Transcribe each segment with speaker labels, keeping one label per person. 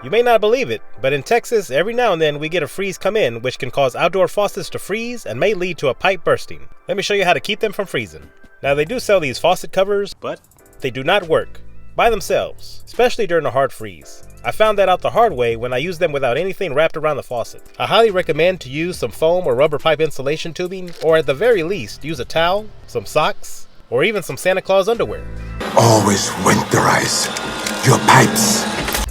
Speaker 1: You may not believe it, but in Texas, every now and then we get a freeze come in, which can cause outdoor faucets to freeze and may lead to a pipe bursting. Let me show you how to keep them from freezing. Now they do sell these faucet covers, but they do not work by themselves, especially during a hard freeze. I found that out the hard way when I used them without anything wrapped around the faucet. I highly recommend to use some foam or rubber pipe insulation tubing, or at the very least, use a towel, some socks, or even some Santa Claus underwear.
Speaker 2: Always winterize your pipes.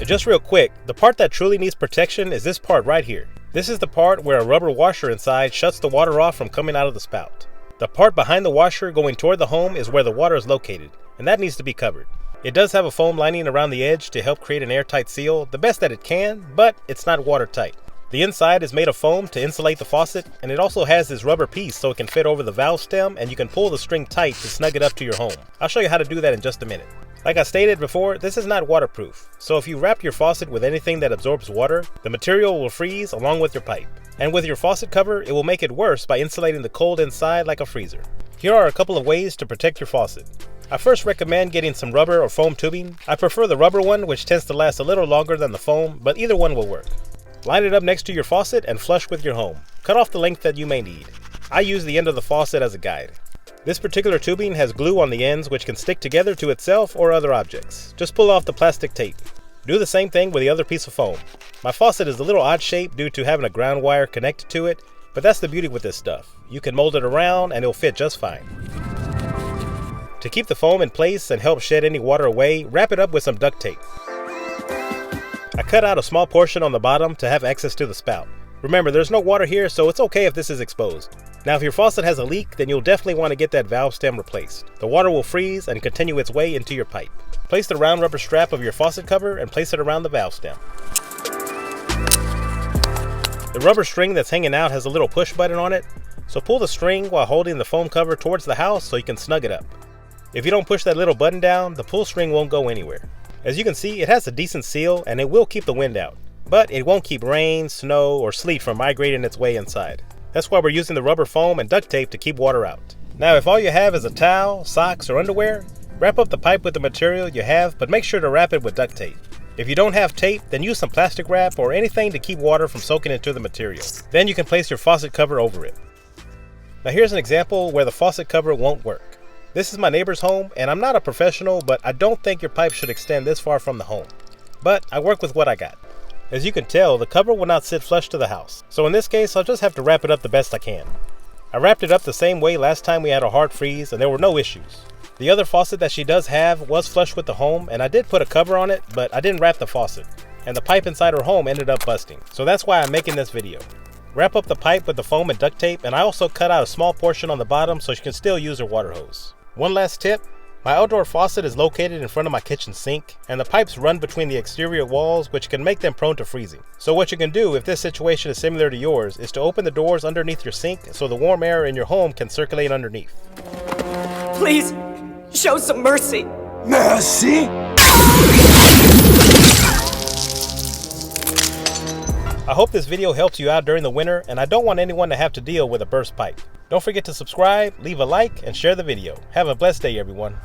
Speaker 1: Just real quick, the part that truly needs protection is this part right here. This is the part where a rubber washer inside shuts the water off from coming out of the spout. The part behind the washer going toward the home is where the water is located, and that needs to be covered. It does have a foam lining around the edge to help create an airtight seal, the best that it can, but it's not watertight. The inside is made of foam to insulate the faucet, and it also has this rubber piece so it can fit over the valve stem and you can pull the string tight to snug it up to your home. I'll show you how to do that in just a minute. Like I stated before, this is not waterproof, so if you wrap your faucet with anything that absorbs water, the material will freeze along with your pipe. And with your faucet cover, it will make it worse by insulating the cold inside like a freezer. Here are a couple of ways to protect your faucet. I first recommend getting some rubber or foam tubing. I prefer the rubber one, which tends to last a little longer than the foam, but either one will work. Line it up next to your faucet and flush with your home. Cut off the length that you may need. I use the end of the faucet as a guide. This particular tubing has glue on the ends which can stick together to itself or other objects. Just pull off the plastic tape. Do the same thing with the other piece of foam. My faucet is a little odd shaped due to having a ground wire connected to it, but that's the beauty with this stuff. You can mold it around and it'll fit just fine. To keep the foam in place and help shed any water away, wrap it up with some duct tape. I cut out a small portion on the bottom to have access to the spout. Remember, there's no water here, so it's okay if this is exposed. Now if your faucet has a leak, then you'll definitely want to get that valve stem replaced. The water will freeze and continue its way into your pipe. Place the round rubber strap of your faucet cover and place it around the valve stem. The rubber string that's hanging out has a little push button on it, so pull the string while holding the foam cover towards the house so you can snug it up. If you don't push that little button down, the pull string won't go anywhere. As you can see, it has a decent seal and it will keep the wind out, but it won't keep rain, snow, or sleet from migrating its way inside. That's why we're using the rubber foam and duct tape to keep water out. Now if all you have is a towel, socks, or underwear, wrap up the pipe with the material you have, but make sure to wrap it with duct tape. If you don't have tape, then use some plastic wrap or anything to keep water from soaking into the material. Then you can place your faucet cover over it. Now here's an example where the faucet cover won't work. This is my neighbor's home, and I'm not a professional, but I don't think your pipe should extend this far from the home. But I work with what I got. As you can tell, the cover will not sit flush to the house. So in this case, I'll just have to wrap it up the best I can. I wrapped it up the same way last time we had a hard freeze, and there were no issues. The other faucet that she does have was flush with the home, and I did put a cover on it, but I didn't wrap the faucet. And the pipe inside her home ended up busting. So that's why I'm making this video. Wrap up the pipe with the foam and duct tape, and I also cut out a small portion on the bottom so she can still use her water hose. One last tip, my outdoor faucet is located in front of my kitchen sink, and the pipes run between the exterior walls, which can make them prone to freezing. So what you can do if this situation is similar to yours is to open the doors underneath your sink so the warm air in your home can circulate underneath.
Speaker 3: Please, show some mercy.
Speaker 2: Mercy?
Speaker 1: I hope this video helps you out during the winter, and I don't want anyone to have to deal with a burst pipe. Don't forget to subscribe, leave a like, and share the video. Have a blessed day, everyone.